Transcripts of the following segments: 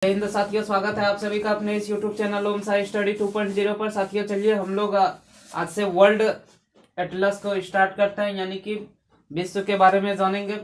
हिंद साथियों, स्वागत है आप सभी का अपने इस YouTube चैनल ओम साई स्टडी 2.0 पर। साथियों चलिए हम लोग आज से वर्ल्ड एटलस को स्टार्ट करते हैं, यानी कि विश्व के बारे में जानेंगे।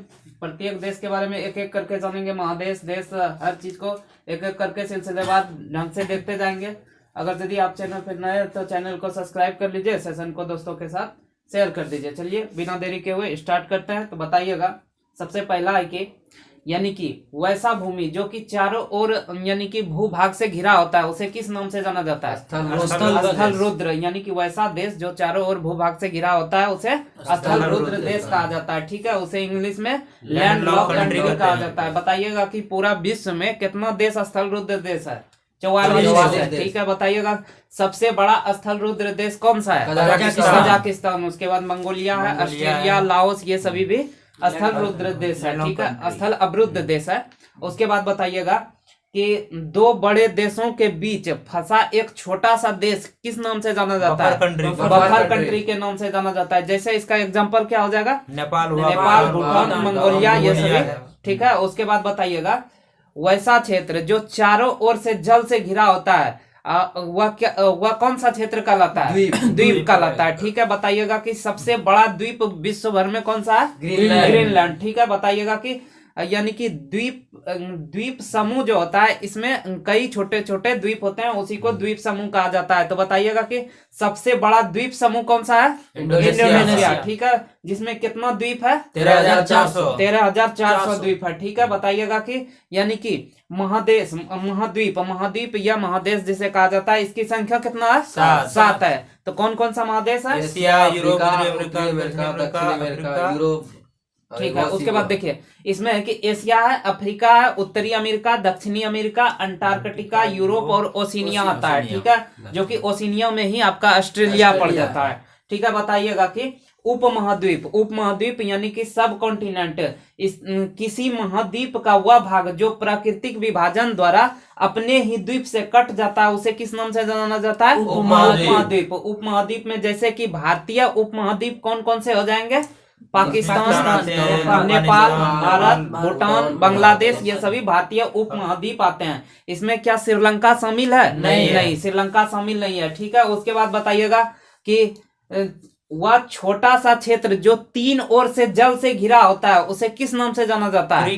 प्रत्येक देश के बारे में एक एक करके जानेंगे, महादेश, देश, हर चीज को एक एक करके सिलसिलेवार ढंग से देखते जाएंगे। अगर यदि आप चैनल पर नए हैं तो चैनल को सब्सक्राइब कर लीजिए, सेशन को दोस्तों के साथ शेयर कर दीजिए। चलिए बिना देरी के हुए स्टार्ट करते हैं। तो बताइएगा, सबसे पहला है कि यानी कि वैसा भूमि जो कि चारों ओर यानी कि भूभाग से घिरा होता है उसे किस नाम से जाना जाता है? स्थल रुद्र। यानी कि वैसा देश जो चारों ओर भूभाग से घिरा होता है उसे स्थल रुद्र देश कहा जाता है। ठीक है, उसे इंग्लिश में लैंड लॉक कंट्री कहा जाता है। बताइएगा कि पूरा विश्व में कितना देश स्थल रुद्र देश है? 44 देश। ठीक है, बताइएगा सबसे बड़ा स्थल रुद्र देश कौन सा है? कजाकिस्तान। उसके बाद मंगोलिया है, ऑस्ट्रेलिया, लाओस, ये सभी भी स्थल रुद्र देश है। ठीक है, स्थल अवरुद्ध देश है। उसके बाद बताइएगा कि दो बड़े देशों के बीच फंसा एक छोटा सा देश किस नाम से जाना जाता है? बफर कंट्री के नाम से जाना जाता है। जैसे इसका एग्जांपल क्या हो जाएगा? नेपाल, भूटान, मंगोलिया, ये सभी। ठीक है, उसके बाद बताइएगा वैसा क्षेत्र जो चारों ओर से जल से घिरा होता है वह कौन सा क्षेत्र कहलाता है? द्वीप कहलाता है। ठीक है, बताइएगा कि सबसे बड़ा द्वीप विश्व भर में कौन सा है? ग्रीनलैंड। ठीक है, बताइएगा कि यानी कि द्वीप समूह जो होता है इसमें कई छोटे छोटे द्वीप होते हैं, उसी को द्वीप समूह कहा जाता है। तो बताइएगा कि सबसे बड़ा द्वीप समूह कौन सा है? इंडोनेशिया। ठीक है, जिसमें कितना द्वीप है? 13,400 द्वीप है। ठीक है, बताइएगा कि यानी कि महाद्वीप या महादेश जिसे कहा जाता है, इसकी संख्या कितना है? 7 है। तो कौन कौन सा महादेश है? Asia, Europe, America, Europe. ठीक है, उसके बाद देखिए इसमें है कि एशिया है, अफ्रीका है, उत्तरी अमेरिका, दक्षिणी अमेरिका, अंटार्कटिका, यूरोप और ओशिनिया आता है। ठीक है, जो कि ओशिनिया में ही आपका ऑस्ट्रेलिया पड़ जाता है। ठीक है, बताइएगा कि उपमहाद्वीप यानी कि सब कॉन्टिनेंट, इस किसी महाद्वीप का वह भाग जो प्राकृतिक विभाजन द्वारा अपने ही द्वीप से कट जाता है उसे किस नाम से जाना जाता है? उपमहाद्वीप। उपमहाद्वीप में जैसे कि भारतीय उपमहाद्वीप कौन कौन से हो जाएंगे? पाकिस्तान, नेपाल, भारत, भूटान, बांग्लादेश, ये सभी भारतीय उपमहाद्वीप आते हैं। इसमें क्या श्रीलंका शामिल है? नहीं, श्रीलंका शामिल नहीं है। ठीक है, उसके बाद बताइएगा कि वह छोटा सा क्षेत्र जो 3 ओर से जल से घिरा होता है उसे किस नाम से जाना जाता है?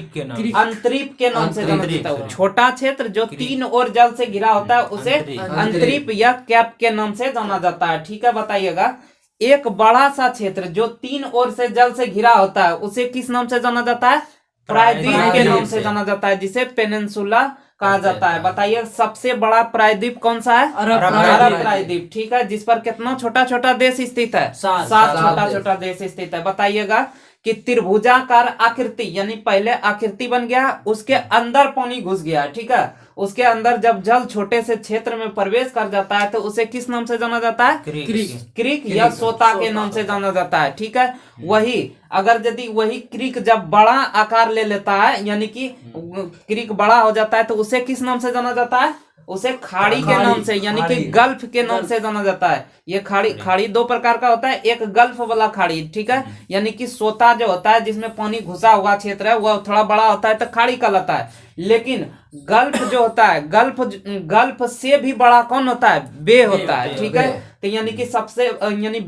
अंतरीप के नाम से जाना जाता है। छोटा क्षेत्र जो 3 ओर जल से घिरा होता है उसे अंतरीप या कैप के नाम से जाना जाता है। ठीक है, बताइएगा एक बड़ा सा क्षेत्र जो 3 ओर से जल से घिरा होता है उसे किस नाम से जाना जाता है? प्रायद्वीप के नाम से जाना जाता है, जिसे पेनिनसुला कहा जाता है। बताइए सबसे बड़ा प्रायद्वीप कौन सा है? अरब प्रायद्वीप। ठीक है, जिस पर कितना छोटा छोटा देश स्थित है? 7 छोटा छोटा देश स्थित है। बताइएगा कि त्रिभुजाकार आकृति, यानी पहले आकृति बन गया, उसके अंदर पानी घुस गया। ठीक है, उसके अंदर जब जल छोटे से क्षेत्र में प्रवेश कर जाता है तो उसे किस नाम से जाना जाता है? क्रीक या सोता के नाम से जाना जाता है। ठीक है, वही अगर यदि वही क्रीक जब बड़ा आकार ले लेता है, यानी कि क्रीक बड़ा हो जाता है तो उसे किस नाम से जाना जाता है? उसे खाड़ी के नाम से, यानी कि गल्फ के नाम से जाना जाता है। ये खाड़ी 2 प्रकार का होता है, एक गल्फ वाला खाड़ी। ठीक है, यानी कि सोता जो होता है जिसमें पानी घुसा हुआ क्षेत्र है वह थोड़ा बड़ा होता है तो खाड़ी कहलाता है। लेकिन गल्फ जो होता है, गल्फ से भी बड़ा कौन होता है? बे होता है। ठीक है, तो यानी कि सबसे यानी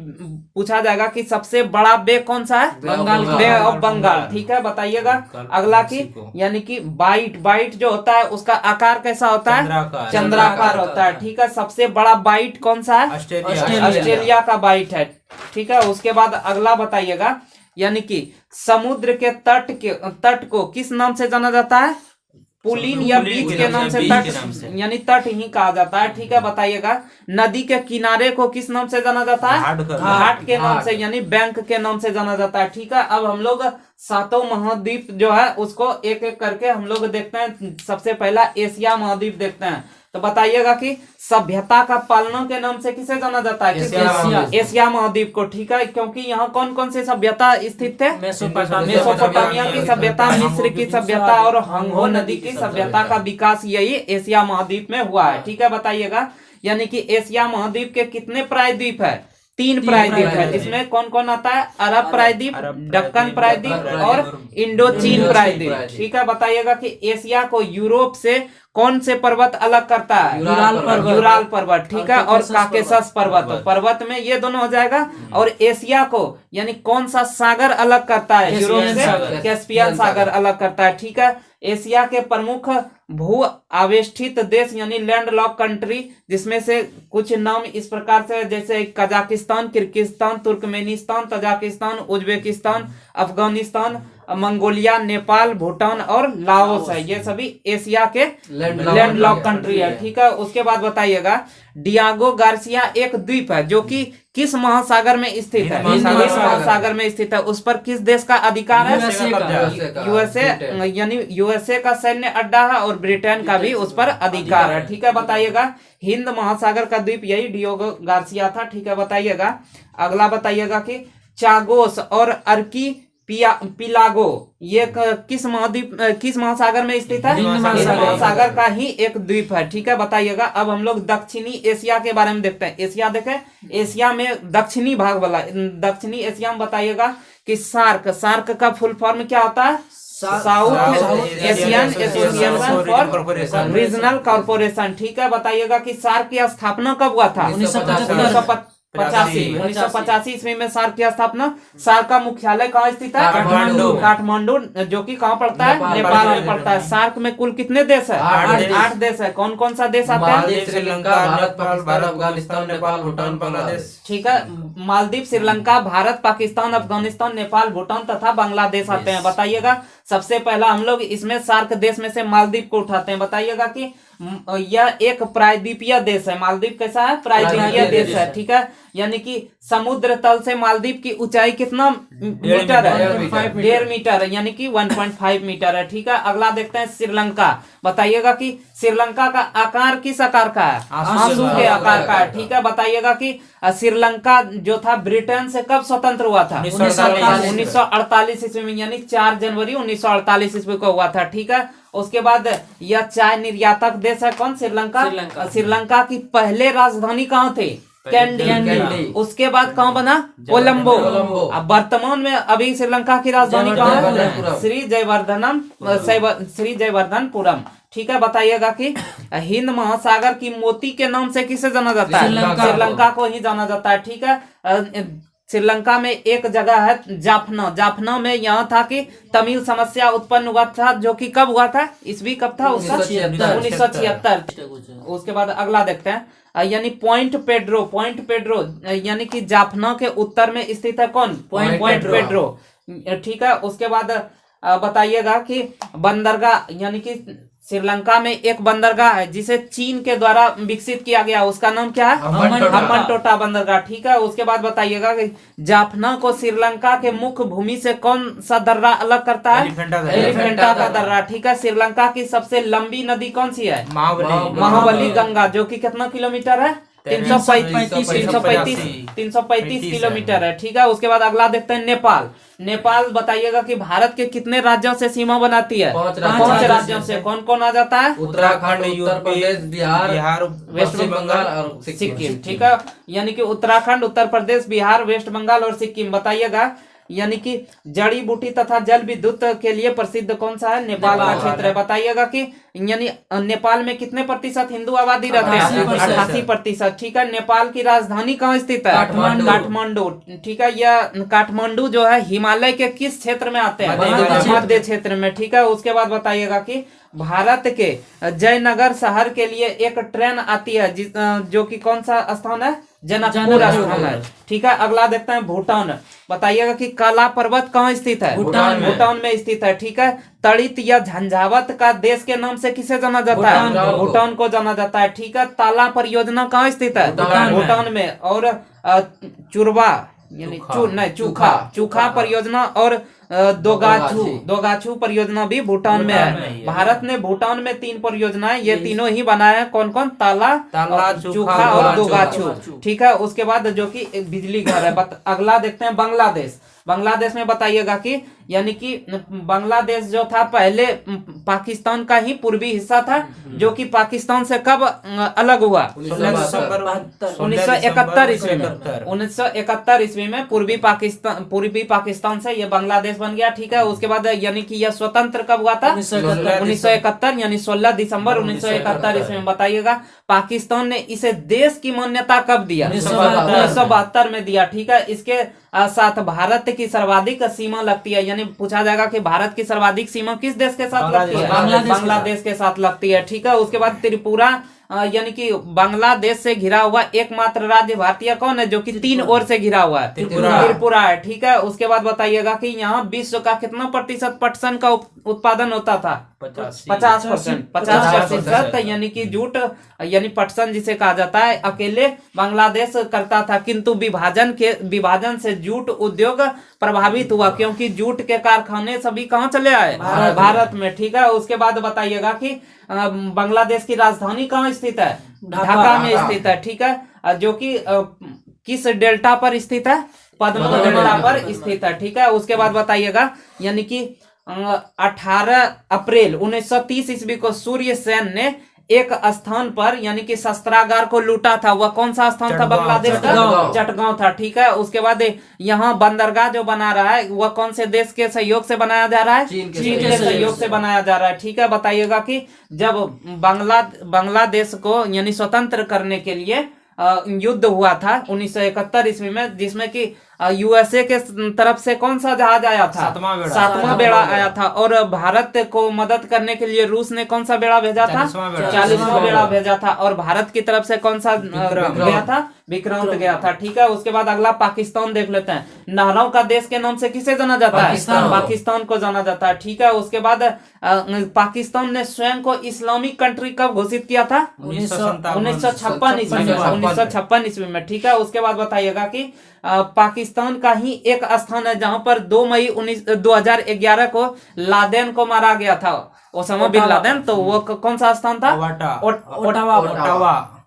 पूछा जाएगा कि सबसे बड़ा बे कौन सा है? बे ऑफ बंगाल। ठीक है, बताइएगा अगला की यानी कि बाइट जो होता है उसका आकार कैसा होता है? चंद्राकार होता है। ठीक है, सबसे बड़ा बाइट कौन सा है? ऑस्ट्रेलिया का बाइट है। ठीक है, उसके बाद अगला बताइएगा यानी कि समुद्र के तट को किस नाम से जाना जाता है? पुलिन या बीच के नाम से, तट यानी तट ही कहा जाता है। ठीक है, बताइएगा नदी के किनारे को किस नाम से जाना जाता है? घाट के नाम से, यानी बैंक के नाम से जाना जाता है। ठीक है, अब हम लोग 7 महाद्वीप जो है उसको एक एक करके हम लोग देखते हैं। सबसे पहला एशिया महाद्वीप देखते हैं। तो बताइएगा कि सभ्यता का पालना के नाम से किसे जाना जाता है? एशिया महाद्वीप को। ठीक है, क्योंकि यहाँ कौन कौन से सभ्यता स्थित थे? मेसोपोटामिया की सभ्यता, मिस्र की सभ्यता और हंगो नदी की सभ्यता का विकास यही एशिया महाद्वीप में हुआ है। ठीक है, बताइएगा यानी कि एशिया महाद्वीप के कितने प्रायद्वीप है? तीन प्रायद्वीप है, जिसमें कौन कौन आता है? अरब प्रायद्वीप, दक्कन प्रायद्वीप और इंडो चीन प्रायद्वीप। ठीक है, बताइएगा कि एशिया को यूरोप से कौन से पर्वत अलग करता है? यूराल पर्वत। ठीक है, और काकेशस पर्वत। पर्वत में ये दोनों हो जाएगा। और एशिया को यानी कौन सा सागर अलग करता है यूरोप से? कैस्पियन सागर अलग करता है। ठीक है, एशिया के प्रमुख भू आवेष्टित देश यानी लैंड लॉक कंट्री, जिसमें से कुछ नाम इस प्रकार से, जैसे Kazakhstan, Kyrgyzstan, Turkmenistan, Tajikistan, Uzbekistan, Afghanistan, Mongolia, Nepal, Bhutan और लाओस है। ये सभी एशिया के लैंड लॉक कंट्री है। ठीक है, उसके बाद बताइएगा डियागो गार्सिया एक द्वीप है जो कि किस महासागर में स्थित है? हिंद महासागर में स्थित है। उस पर किस देश का अधिकार है? यूएसए, यानी यूएसए का सैन्य अड्डा है और ब्रिटेन का भी उस पर अधिकार है। ठीक है, बताइएगा हिंद महासागर का द्वीप यही डियागो गार्सिया था। ठीक है, बताइएगा अगला बताइएगा कि चागोस और अर्की पिलागो ये किस महाद्वीप किस महासागर में स्थित है? हिंद महासागर का ही एक द्वीप है। ठीक है, बताइएगा अब हम लोग दक्षिणी एशिया के बारे में देखते हैं। एशिया देखें, एशिया में दक्षिणी भाग वाला, दक्षिणी एशिया में बताइएगा कि सार्क का फुल फॉर्म क्या होता है? South Asian association for regional corporation. ठीक है, बताइएगा कि सार्क की स्थापना कब हुआ था? 1985 ईस्वी में सार्क की स्थापना। सार्क का मुख्यालय कहाँ स्थित है? काठमांडू, जो कि कहाँ पड़ता है? नेपाल में पड़ता है। सार्क में कुल कितने देश है? 8 देश है। कौन कौन सा देश आता है? श्रीलंका, भारत, पाकिस्तान, अफगानिस्तान, नेपाल, भूटान, बांग्लादेश। ठीक है, मालदीव, श्रीलंका, भारत, पाकिस्तान, अफगानिस्तान, नेपाल, भूटान तथा बांग्लादेश आते हैं। बताइएगा सबसे पहला हम लोग इसमें सार्क देश में से मालदीव को उठाते हैं। बताइएगा कि यह एक प्रायद्वीपीय देश है। मालदीव कैसा है? प्रायद्वीपीय देश है। ठीक है, यानी कि समुद्र तल से मालदीव की ऊंचाई कितना मीटर है? 1.5 मीटर, यानी कि 1.5 मीटर है। ठीक है, अगला देखते हैं श्रीलंका। बताइएगा कि श्रीलंका का आकार किस आकार का है? आंसू के आकार का है। ठीक है, बताइएगा कि श्रीलंका जो था ब्रिटेन से कब स्वतंत्र हुआ था? 1948 ईस्वी में, यानी 4 जनवरी 1948 ईस्वी को हुआ था। ठीक है, उसके बाद यह चाय निर्यातक देश है। कौन? श्रीलंका। श्रीलंका की पहले राजधानी कहाँ थी? कैंडी। उसके बाद कहाँ बना? कोलंबो। अब वर्तमान में अभी श्रीलंका की राजधानी कहाँ है? श्री जयवर्धनपुरम। ठीक है, बताइएगा कि हिंद महासागर की मोती के नाम से किसे जाना जाता है? श्रीलंका को ही जाना जाता है। ठीक है, श्रीलंका में एक जगह है जाफना। जाफना में यहाँ था कि तमिल समस्या उत्पन्न हुआ था, जो कि कब हुआ था? ईस्वी कब था उसका? 1976। उसके बाद अगला देखते हैं, यानी पॉइंट पेड्रो यानी कि जाफना के उत्तर में स्थित है। कौन? Point Pedro. ठीक है, उसके बाद बताइएगा कि बंदरगाह, यानी कि श्रीलंका में एक बंदरगाह है जिसे चीन के द्वारा विकसित किया गया, उसका नाम क्या है? हम्बनटोटा बंदरगाह। ठीक है, उसके बाद बताइएगा कि जाफना को श्रीलंका के मुख्य भूमि से कौन सा दर्रा अलग करता है? एलिफेंटा का दर्रा। ठीक है, श्रीलंका की सबसे लंबी नदी कौन सी है? महाबली गंगा, जो कि कितना किलोमीटर है? 335 किलोमीटर है। ठीक है, उसके बाद अगला देखते हैं नेपाल। नेपाल बताइएगा कि भारत के कितने राज्यों से सीमा बनाती है? 5 राज्यों से। कौन कौन आ जाता है? उत्तराखंड, उत्तर प्रदेश, बिहार, वेस्ट बंगाल और सिक्किम। ठीक है, यानी कि उत्तराखंड, उत्तर प्रदेश, बिहार, वेस्ट बंगाल और सिक्किम। बताइएगा यानी कि जड़ी बूटी तथा जल विद्युत के लिए प्रसिद्ध कौन सा है? नेपाल का क्षेत्र है। बताइएगा कि यानी नेपाल में कितने प्रतिशत हिंदू आबादी रहते हैं? 88%। ठीक है, नेपाल की राजधानी कहाँ स्थित है? काठमांडू। ठीक है, यह काठमांडू जो है हिमालय के किस क्षेत्र में आते हैं? मध्य क्षेत्र में। ठीक है, उसके बाद बताइएगा कि भारत के जयनगर शहर के लिए एक ट्रेन आती है जो कि कौन सा स्थान है? जनकपुर स्थान है। ठीक है, अगला देखते हैं भूटान। बताइएगा कि काला पर्वत कहाँ स्थित है? भूटान में स्थित है। ठीक है, तड़ित या झंझावत का देश के नाम से किसे जाना जाता है? भूटान को जाना जाता है। ठीक है, ताला परियोजना कहाँ स्थित है? भूटान में। और चुरबा यानी चूखा परियोजना और दोगाछू परियोजना भी भूटान में है। भारत ने भूटान में 3 परियोजनाएं, ये तीनों ही बनाए हैं। कौन कौन? ताला, चूखा और दोगाछू। ठीक है, उसके बाद जो कि बिजली घर है। अगला देखते हैं बांग्लादेश। बांग्लादेश में बताइएगा कि यानी कि बांग्लादेश जो था पहले पाकिस्तान का ही पूर्वी हिस्सा था, जो कि पाकिस्तान से कब अलग हुआ? 1971 ईस्वी में। 1971 ईस्वी में पूर्वी पाकिस्तान से ये बांग्लादेश बन गया, ठीक है। उसके बाद यानी कि यह स्वतंत्र कब हुआ था? 1971 यानी 16 दिसंबर 1971 ईस्वी में। बताइएगा पाकिस्तान ने इसे देश की मान्यता कब दिया? 1972 में दिया, ठीक है। इसके साथ भारत की सर्वाधिक सीमा लगती है, यानी पूछा जाएगा कि भारत की सर्वाधिक सीमा किस देश के साथ लगती है? बांग्लादेश के साथ लगती है, ठीक है। उसके बाद त्रिपुरा यानी कि बांग्लादेश से घिरा हुआ एकमात्र राज्य भारतीय कौन है जो कि 3 ओर से घिरा हुआ है? त्रिपुरा है, ठीक है। उसके बाद बताइएगा कि यहाँ विश्व का कितना प्रतिशत पटसन का उत्पादन होता था? 50%, यानी कि जूट यानी पटसन जिसे कहा जाता है अकेले बांग्लादेश करता था, किंतु विभाजन से जूट उद्योग प्रभावित हुआ, क्योंकि जूट के कारखाने सभी कहाँ चले आए? भारत में, ठीक है। उसके बाद बताइएगा कि बांग्लादेश की राजधानी कहाँ स्थित है? ढाका में स्थित है, ठीक है। जो कि किस डेल्टा पर स्थित है? पद्मा डेल्टा पर स्थित है, ठीक है। उसके बाद बताइएगा यानी कि 18 अप्रैल 1930 ईस्वी को सूर्य सेन ने एक स्थान पर यानी कि शस्त्रागार को लूटा था। वह कौन सा स्थान था? बांग्लादेश का चटगांव था, ठीक है। उसके बाद यहाँ बंदरगाह जो बना रहा है वह कौन से देश के सहयोग से बनाया जा रहा है? चीन के सहयोग से बनाया जा रहा है, ठीक है। बताइएगा कि जब बांग्लादेश को यानी स्वतंत्र करने के लिए युद्ध हुआ था 1971 ईस्वी में, जिसमें कि यूएसए के तरफ से कौन सा जहाज आया था? सातवां बेड़ा आया था। और भारत को मदद करने के लिए रूस ने कौन सा बेड़ा भेजा था? 40वां बेड़ा भेजा था। और भारत की तरफ से कौन सा गया था? विक्रांत गया था, ठीक है। उसके बाद अगला पाकिस्तान देख लेते हैं। नहरों का देश के नाम से किसे जाना जाता है? पाकिस्तान को जाना जाता है, ठीक है। उसके बाद पाकिस्तान ने स्वयं को इस्लामिक कंट्री कब घोषित किया था? 1956 ईस्वी में, ठीक है। उसके बाद बताइएगा कि पाकिस्तान का ही एक स्थान है जहां पर 2 मई 2011 को लादेन को मारा गया था, ओसामा बिन लादेन। तो वो कौन सा स्थान था?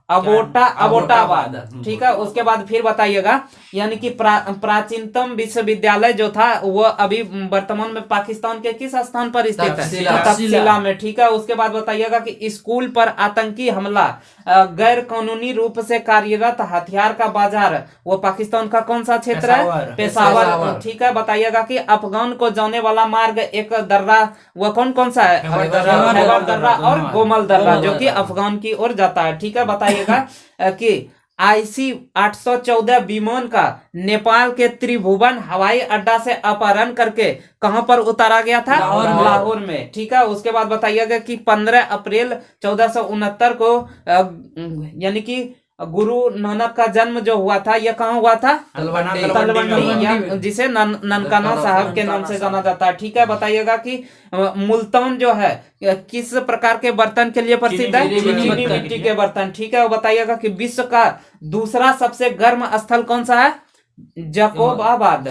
अबोटाबाद, ठीक है। उसके बाद फिर बताइएगा यानी कि प्राचीनतम विश्वविद्यालय जो था वो अभी वर्तमान में पाकिस्तान के किस स्थान पर स्थित है? तक्षशिला में, ठीक है। उसके बाद बताइएगा कि स्कूल पर आतंकी हमला, गैर कानूनी रूप से कार्यरत हथियार का बाजार, वो पाकिस्तान का कौन सा क्षेत्र है? पेशावर, ठीक है। बताइएगा कि अफगान को जाने वाला मार्ग एक दर्रा, वो कौन सा है? खैबर दर्रा और गोमल दर्रा, जो कि अफगान की ओर जाता है, ठीक है। बताइएगा कि IC-814 विमान का नेपाल के त्रिभुवन हवाई अड्डा से अपहरण करके कहां पर उतारा गया था? लाहौर में, ठीक है। उसके बाद बताइएगा कि 15 अप्रैल 1469 को यानी कि गुरु नानक का जन्म जो हुआ था यह कहाँ हुआ था? तलवंडी, जिसे ननकाना साहब के नाम से जाना जाता है, ठीक है। बताइएगा कि मुल्तान जो है किस प्रकार के बर्तन के लिए प्रसिद्ध है? चीनी मिट्टी के बर्तन, ठीक है। बताइएगा कि विश्व का दूसरा सबसे गर्म स्थल कौन सा है? जकोबाबाद,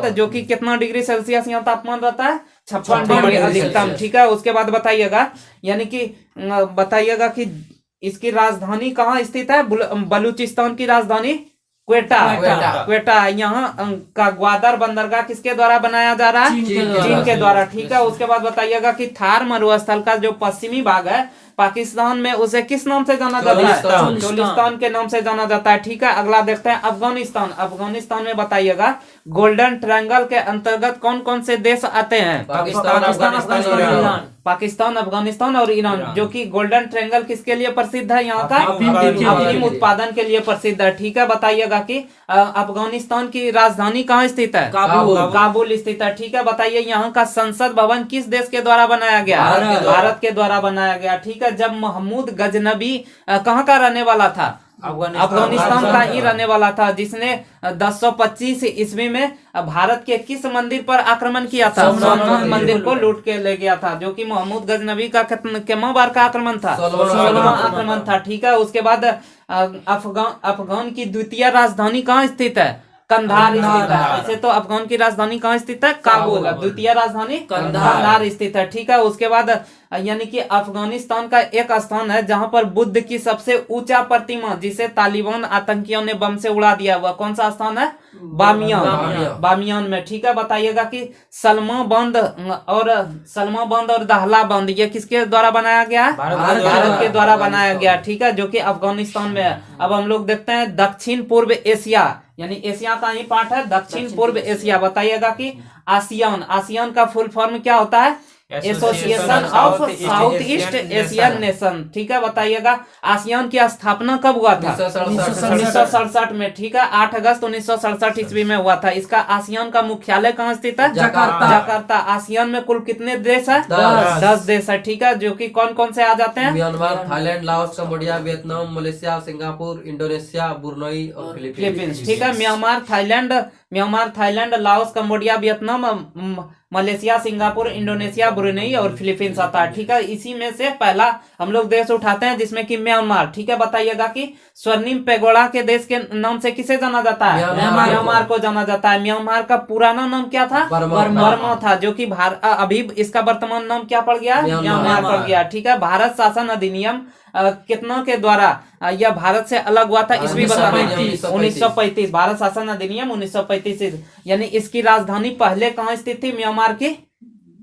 जो कि कितना डिग्री सेल्सियस यहाँ तापमान रहता है? 56 डिग्री अधिकतम, ठीक है। उसके बाद बताइएगा यानी कि बताइएगा कि इसकी राजधानी कहाँ स्थित है? बलूचिस्तान की राजधानी क्वेटा। यहाँ का ग्वादर बंदरगाह किसके द्वारा बनाया जा रहा है? चीन के द्वारा, ठीक है। उसके बाद बताइएगा कि थार मरुस्थल का जो पश्चिमी भाग है पाकिस्तान में, उसे किस नाम से जाना जाता है? चोलिस्तान के नाम से जाना जाता है, ठीक है। अगला देखते हैं अफगानिस्तान। अफगानिस्तान में बताइएगा गोल्डन ट्रायंगल के अंतर्गत कौन कौन से देश आते हैं? पाकिस्तान, अफगानिस्तान और ईरान, जो कि गोल्डन ट्रायंगल किसके लिए प्रसिद्ध है? यहाँ का अफीम उत्पादन के लिए प्रसिद्ध है, ठीक है। बताइएगा कि अफगानिस्तान की राजधानी कहाँ स्थित है? काबुल स्थित है, ठीक है। बताइए यहाँ का संसद भवन किस देश के द्वारा बनाया गया? भारत के द्वारा बनाया गया, ठीक है। जब महमूद गजनबी कहाँ का रहने वाला था? अफगानिस्तान का ही रहने वाला था, जिसने 1025 ईस्वी में भारत के किस मंदिर पर आक्रमण किया था? सोमनाथ मंदिर को लूट के ले गया था, जो कि महमूद गजनबी का कितने बार का आक्रमण था? 16वां आक्रमण था, ठीक है। उसके बाद अफगान की द्वितीय राजधानी कहाँ स्थित है? कंधार स्थित है। ऐसे तो अफगान की राजधानी कहाँ स्थित है? काबुल। द्वितीय राजधानी कंधार स्थित है, ठीक है। उसके बाद यानी कि अफगानिस्तान का एक स्थान है जहां पर बुद्ध की सबसे ऊंचा प्रतिमा जिसे तालिबान आतंकियों ने बम से उड़ा दिया हुआ, कौन सा स्थान है? बामियान में। ठीक है, बताइएगा कि सलमा बंद और दाहला बंद ये किसके द्वारा बनाया गया है? भारत के द्वारा बनाया गया। ठीक है, जो कि अफगानिस्तान में है। अब हम लोग देखते हैं दक्षिण पूर्व एशिया, यानी एशिया का ही पार्ट है दक्षिण पूर्व एशिया। बताइएगा कि आसियान का फुल फॉर्म क्या होता है? Association of south east Asian nation. ठीक है, बताइएगा आसियान की स्थापना कब हुआ था? 1967 में। ठीक है, 8 अगस्त 1967 ईस्वी में हुआ था। इसका आसियान का मुख्यालय कहाँ स्थित है? जकार्ता। आसियान में कुल कितने देश है? 10 देश है। ठीक है, जो कि कौन कौन से आ जाते हैं? Myanmar, Thailand, Laos, Cambodia, Vietnam, Malaysia, Singapore, Indonesia, Brunei और फिलीपींस। ठीक है, Myanmar, Thailand, Laos, Cambodia, Vietnam, Malaysia, Singapore, Indonesia, Brunei और फिलीपींस आता है। ठीक है, इसी में से पहला हम लोग देश उठाते हैं जिसमें कि म्यांमार। ठीक है, बताइएगा कि स्वर्णिम पैगोडा के देश के नाम से किसे जाना जाता है? म्यांमार को जाना जाता है। म्यांमार का पुराना नाम क्या था? बर्मा था, जो कि अभी इसका वर्तमान नाम क्या पड़ गया? म्यांमार पड़ गया। ठीक है, भारत शासन अधिनियम कितना के द्वारा यह भारत से अलग हुआ था? ईस्वी बताना। 1935। भारत शासन अधिनियम 1935। यानी इसकी राजधानी पहले कहाँ स्थित थी म्यांमार की?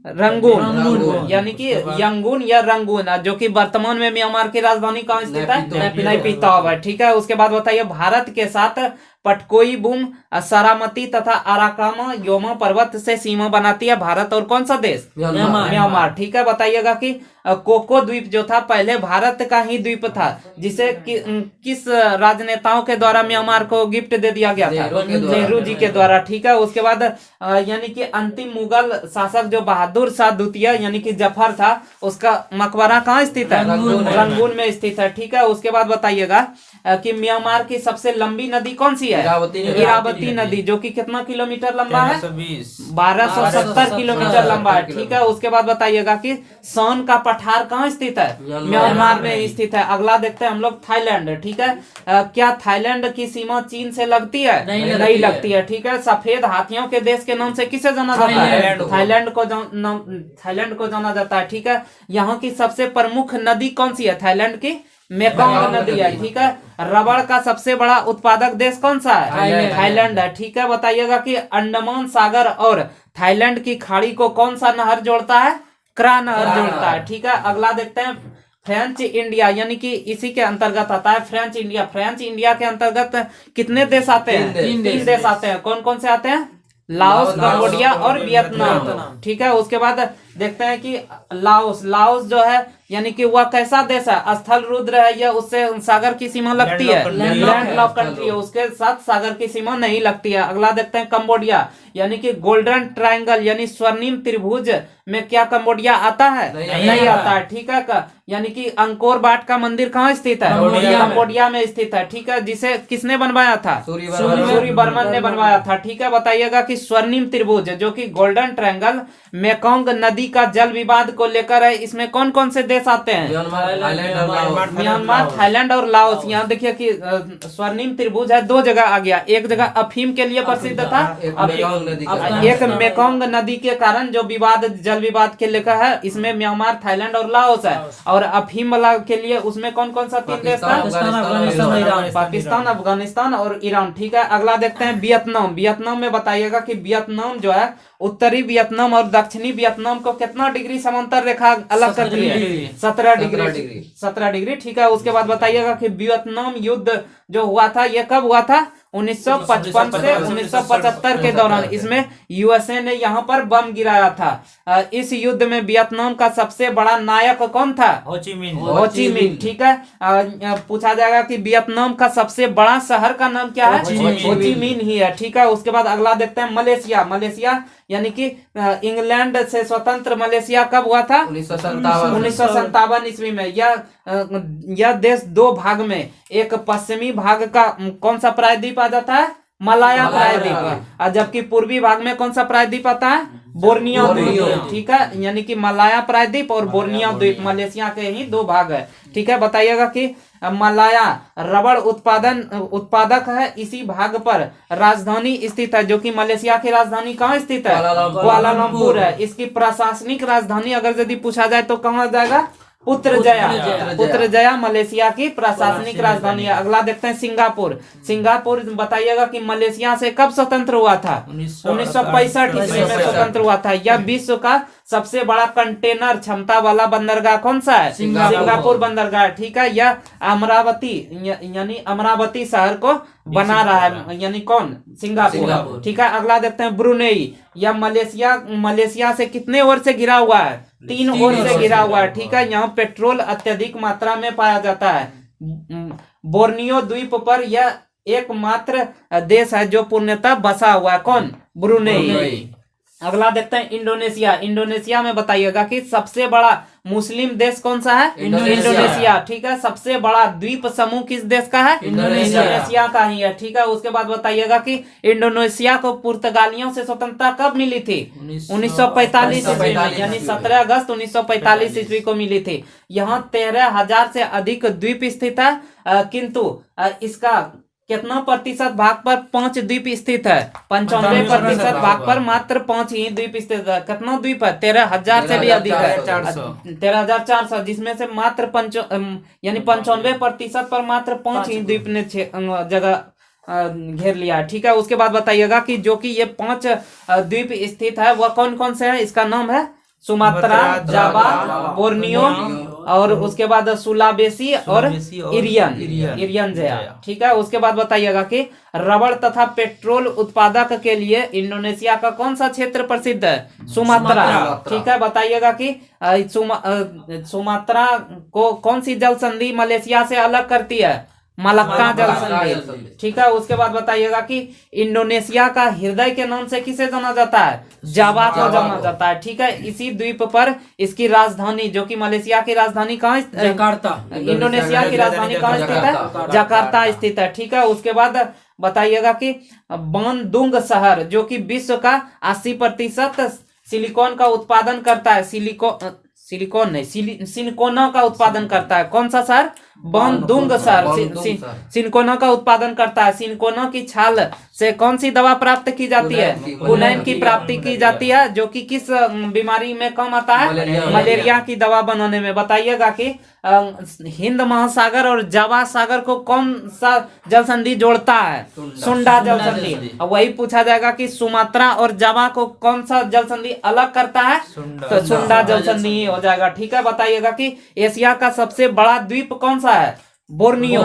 रंगून, यानी कि यंगून या रंगून, जो कि वर्तमान में म्यांमार की राजधानी कहाँ स्थित है? नैपीताव है। ठीक है, उसके बाद बताइए भारत के साथ पटकोई-बुम, सारामती तथा आराकामा योमा पर्वत से सीमा बनाती है भारत और कौन सा देश? म्यांमार। ठीक है, बताइएगा कि कोको द्वीप जो था पहले भारत का ही द्वीप था, जिसे किस राजनेताओं के द्वारा म्यांमार को गिफ्ट दे दिया गया था? नेहरू जी के द्वारा। ठीक है, उसके बाद यानी कि अंतिम मुगल शासक जो बहादुर शाह द्वितीय यानी कि जफर था, उसका मकबरा कहाँ स्थित है? रंगून में स्थित है। ठीक है, उसके बाद बताइएगा कि म्यांमार की सबसे लंबी नदी कौन सी है? इरावती नदी, जो कि कितना किलोमीटर लंबा है? 1270 किलोमीटर लंबा है। ठीक है, उसके बाद बताइएगा कि सोन का पठार कहाँ स्थित है? म्यांमार में स्थित है। अगला देखते हैं हम लोग थाईलैंड। ठीक है, क्या थाईलैंड की सीमा चीन से लगती है? नहीं लगती है। ठीक है, सफेद हाथियों के देश के नाम से किसे जाना जाता है? थाईलैंड को जाना जाता है। ठीक है, यहाँ की सबसे प्रमुख नदी कौन सी है? थाईलैंड की मेकोंग नदी है। ठीक है, रबड़ का सबसे बड़ा उत्पादक देश कौन सा है? थाईलैंड है। ठीक है, बताइएगा कि अंडमान सागर और थाईलैंड की खाड़ी को कौन सा नहर जोड़ता है? क्रा नहर जोड़ता है। ठीक है, अगला देखते हैं फ्रेंच इंडिया, यानी कि इसी के अंतर्गत आता है फ्रेंच इंडिया। फ्रेंच इंडिया के अंतर्गत कितने देश आते हैं? 3 देश आते हैं। कौन कौन से आते हैं? लाओस, कंबोडिया और वियतनाम। ठीक है, उसके बाद देखते हैं कि लाओस जो है यानी कि वह कैसा देश है? स्थल रुद्र है या उससे सागर की सीमा लगती है? लैंडलॉक कंट्री है, उसके साथ सागर की सीमा नहीं लगती है। अगला देखते हैं कंबोडिया, यानी कि गोल्डन ट्रायंगल यानी स्वर्णिम त्रिभुज में क्या कंबोडिया आता है? नहीं आता है। ठीक है, यानी कि अंकोर वाट का मंदिर कहाँ स्थित है? कंबोडिया में स्थित है। ठीक है, जिसे किसने बनवाया था? सूर्य बर्मन ने बनवाया था। ठीक है, बताइएगा कि स्वर्णिम त्रिभुज जो कि गोल्डन ट्रायंगल मेकोंग नदी का जल विवाद को लेकर है, इसमें कौन कौन से देश आते हैं? म्यांमार, थाईलैंड और लाओस। यहाँ देखिए कि स्वर्णिम त्रिभुज है, 2 जगह आ गया। एक जगह अफीम के लिए प्रसिद्ध था, एक मेकोंग नदी के कारण जो जल विवाद के लेकर है, इसमें म्यांमार, थाईलैंड और लाओस है। और अफीम वाला के लिए उसमें कौन कौन सा 3 देश था? पाकिस्तान, अफगानिस्तान और ईरान। ठीक है, अगला देखते हैं वियतनाम। वियतनाम में बताइएगा कि वियतनाम जो है उत्तरी वियतनाम और दक्षिणी वियतनाम को कितना डिग्री समांतर रेखा अलग करती है? 17 डिग्री। ठीक है, उसके बाद बताइएगा कि वियतनाम युद्ध जो हुआ था ये कब हुआ था? 1955 से 1975 के दौरान। इसमें यूएसए ने यहाँ पर बम गिराया था। इस युद्ध में वियतनाम का सबसे बड़ा नायक कौन था? हो ची मिन्ह। ठीक है, पूछा जाएगा कि वियतनाम का सबसे बड़ा शहर का नाम क्या है? हो ची मिन्ह ही है। ठीक है, उसके बाद अगला देखते हैं मलेशिया यानी कि इंग्लैंड से स्वतंत्र मलेशिया कब हुआ था? 1957 ईस्वी में। यह देश 2 भाग में, एक पश्चिमी भाग का कौन सा प्रायद्वीप आ जाता है? मलाया प्रायद्वीप, और जबकि पूर्वी भाग में कौन सा प्रायद्वीप आता है? बोर्नियो द्वीप। ठीक है, यानी कि मलाया प्रायद्वीप और बोर्नियो द्वीप मलेशिया के ही दो भाग है। ठीक है, बताइएगा कि मलाया रबड़ उत्पादक है, इसी भाग पर राजधानी स्थित है, जो कि मलेशिया की राजधानी कहाँ स्थित है? कुआलालंपुर है। इसकी प्रशासनिक राजधानी अगर यदि पूछा जाए तो कहाँ जाएगा? पुत्रजया मलेशिया की प्रशासनिक राजधानी है। अगला देखते हैं सिंगापुर। सिंगापुर बताइएगा कि मलेशिया से कब स्वतंत्र हुआ था? 1965 ईस्वी में स्वतंत्र हुआ था। यह विश्व का सबसे बड़ा कंटेनर क्षमता वाला बंदरगाह कौन सा है? सिंगापुर बंदरगाह। ठीक है, यह यानी अमरावती शहर को बना रहा है, यानी कौन? सिंगापुर। ठीक है, अगला देखते हैं ब्रुनेई। यह मलेशिया से कितने ओर से घिरा हुआ है? 3 ओर से घिरा हुआ है। ठीक है, यहाँ पेट्रोल अत्यधिक मात्रा में पाया जाता है। बोर्नियो द्वीप पर यह एकमात्र देश है जो पूर्णतः बसा हुआ है। कौन? ब्रुनेई। अगला देखते हैं इंडोनेशिया। इंडोनेशिया में बताइएगा कि सबसे बड़ा मुस्लिम देश कौन सा है? इंडोनेशिया। ठीक है, सबसे बड़ा द्वीप समूह किस देश का है? इंडोनेशिया का ही है। ठीक है, उसके बाद बताइएगा कि इंडोनेशिया को पुर्तगालियों से स्वतंत्रता कब मिली थी? 1945 ईस्वी में, यानी 17 अगस्त 1945 ईस्वी को मिली थी। यहाँ 13,000 से अधिक द्वीप स्थित है, किंतु इसका कितना प्रतिशत भाग पर 5 द्वीप स्थित है? 95% भाग पर मात्र 5 ही द्वीप स्थित है। कितना द्वीप है? 13,000 से भी अधिक है, 13,400, जिसमें से मात्र यानी 95% पर मात्र 5 ही द्वीप ने जगह घेर लिया है। ठीक है, उसके बाद बताइएगा कि जो कि ये 5 द्वीप स्थित है वह कौन कौन से है? इसका नाम है सुमात्रा, जावा, बोर्नियो, और उसके बाद सुलावेसी और इरियन जया। ठीक है, उसके बाद बताइएगा कि रबड़ तथा पेट्रोल उत्पादक के लिए इंडोनेशिया का कौन सा क्षेत्र प्रसिद्ध है? सुमात्रा। ठीक है, बताइएगा कि सुमात्रा को कौन सी जल संधि मलेशिया से अलग करती है? मलक्का जल संधि। ठीक है, उसके बाद बताइएगा कि इंडोनेशिया का हृदय के नाम से किसे जाना जाता है? जावा को जाना जाता है। ठीक है, इसी द्वीप पर इसकी राजधानी, जो कि मलेशिया की राजधानी कहाँ? जकार्ता। इंडोनेशिया की राजधानी कहाँ स्थित है? जकार्ता स्थित है। ठीक है, उसके बाद बताइएगा कि बांदुंग शहर, जो कि विश्व का 80% सिलिकॉन का उत्पादन करता है, सिलिकॉन नहीं, सिनकोना का उत्पादन करता है। कौन सा शहर? बांदुंग शहर सिनकोना का उत्पादन करता है। सिनकोना की छाल से कौन सी दवा प्राप्त की जाती है? कुनैन की प्राप्ति की जाती है, जो कि किस बीमारी में काम आता है? मलेरिया की दवा बनाने में। बताइएगा कि हिंद महासागर और जावा सागर को कौन सा जल संधि जोड़ता है? सुंडा जल संधि। वही पूछा जाएगा कि सुमात्रा और जावा को कौन सा जल संधि अलग करता है? तो सुंडा जल संधि हो जाएगा। ठीक है, बताइएगा कि एशिया का सबसे बड़ा द्वीप कौन सा है? बोर्नियो।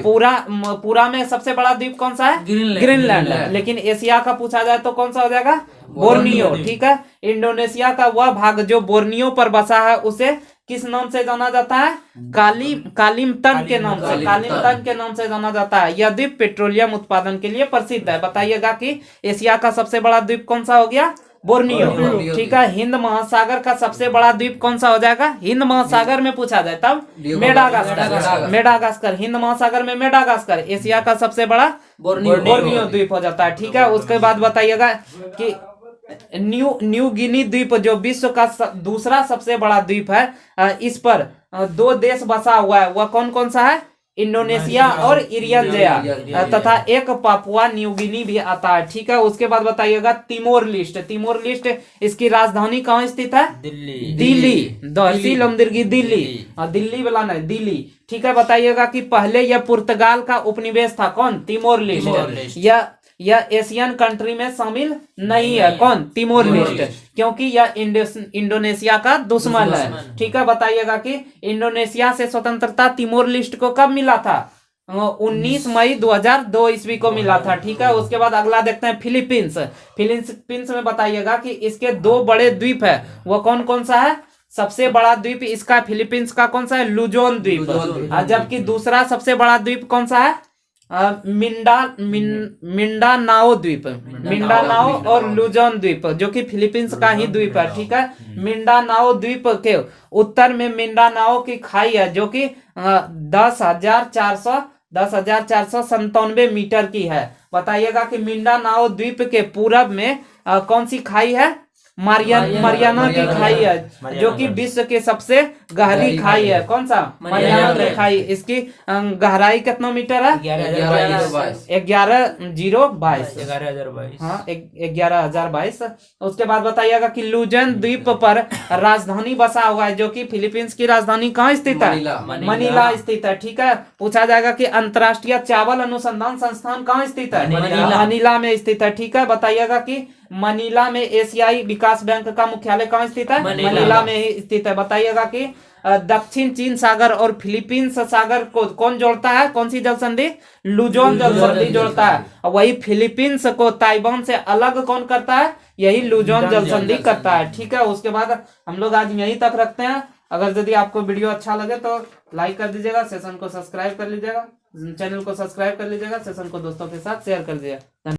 पूरा में सबसे बड़ा द्वीप कौन सा है? ग्रीनलैंड है। लेकिन एशिया का पूछा जाए तो कौन सा हो जाएगा? बोर्नियो। ठीक है, इंडोनेशिया का वह भाग जो बोर्नियो पर बसा है उसे किस नाम से जाना जाता है? कालिमतन के नाम से, कालिमतन के नाम से जाना जाता है। यह द्वीप पेट्रोलियम उत्पादन के लिए प्रसिद्ध है। बताइएगा कि एशिया का सबसे बड़ा द्वीप कौन सा हो गया? बोर्नियो। ठीक है, हिंद महासागर का सबसे बड़ा द्वीप कौन सा हो जाएगा? हिंद महासागर में पूछा जाए तब मेडागास्कर। हिंद महासागर में मेडागास्कर। एशिया का सबसे बड़ा बोर्नियो द्वीप हो जाता है। ठीक है, उसके बाद बताइएगा कि न्यू गिनी द्वीप, जो विश्व का दूसरा सबसे बड़ा द्वीप है, इस पर 2 देश बसा हुआ है। वह कौन कौन सा है? इंडोनेशिया और इरियन जया, तथा एक पापुआ न्यू गिनी भी आता है। ठीक है, उसके बाद बताइएगा तिमोर लिस्ट, इसकी राजधानी कहाँ स्थित है? दिल्ली। दिल्ली वाला नहीं, दिल्ली। ठीक है, बताइएगा कि पहले यह पुर्तगाल का उपनिवेश था। कौन? Timor list. यह एशियन कंट्री में शामिल नहीं है। कौन? तिमोर लिस्ट, क्योंकि यह इंडोनेशिया का दुश्मन है। ठीक है, बताइएगा कि इंडोनेशिया से स्वतंत्रता तिमोर लिस्ट को कब मिला था? 19 मई 2002 ईस्वी को मिला था। ठीक है, उसके बाद अगला देखते हैं फिलीपींस में बताइएगा कि इसके 2 बड़े द्वीप है। वो कौन कौन सा है? सबसे बड़ा द्वीप इसका फिलीपींस का कौन सा है? लुजोन द्वीप। जबकि दूसरा सबसे बड़ा द्वीप कौन सा है? मिंडानाओ द्वीप, मिंडानाओ और लुजोन द्वीप, जो कि फिलीपींस का ही द्वीप है। ठीक है, मिंडानाओ द्वीप के उत्तर में मिंडानाओ की खाई है, जो कि 10,400 10,497 मीटर की है। बताइएगा कि मिंडानाओ द्वीप के पूरब में कौन सी खाई है? मारियाना की खाई है, जो कि विश्व के सबसे गहरी खाई है। कौन सा? मारियाना की खाई। इसकी गहराई कितना मीटर है? 11,022। हाँ, 11,022। उसके बाद बताइएगा कि लुजन द्वीप पर राजधानी बसा हुआ है, जो कि फिलीपींस की राजधानी कहाँ स्थित है? मनीला स्थित है। ठीक है। पूछा जाएगा कि अंतर्राष्ट्रीय चावल अनुसंधान संस्थान कहाँ स्थित है? मनीला में स्थित है। ठीक है। बताइएगा कि मनीला में एशियाई विकास बैंक का मुख्यालय कहाँ स्थित है? मनीला में ही स्थित है। बताइएगा कि दक्षिण चीन सागर और फिलीपींस सागर को कौन जोड़ता है? कौन सी जल संधि? लुजोन जल संधि जोड़ता है। और वही फिलीपींस को ताइवान से अलग कौन करता है? यही लुजोन जल संधि करता है। ठीक है। उसके बाद हम लोग आज यहीं तक रखते हैं। अगर यदि आपको वीडियो अच्छा लगे तो लाइक कर दीजिएगा, सेशन को सब्सक्राइब कर लीजिएगा, चैनल को सब्सक्राइब कर लीजिएगा, सेशन को दोस्तों के साथ शेयर कर दीजिएगा।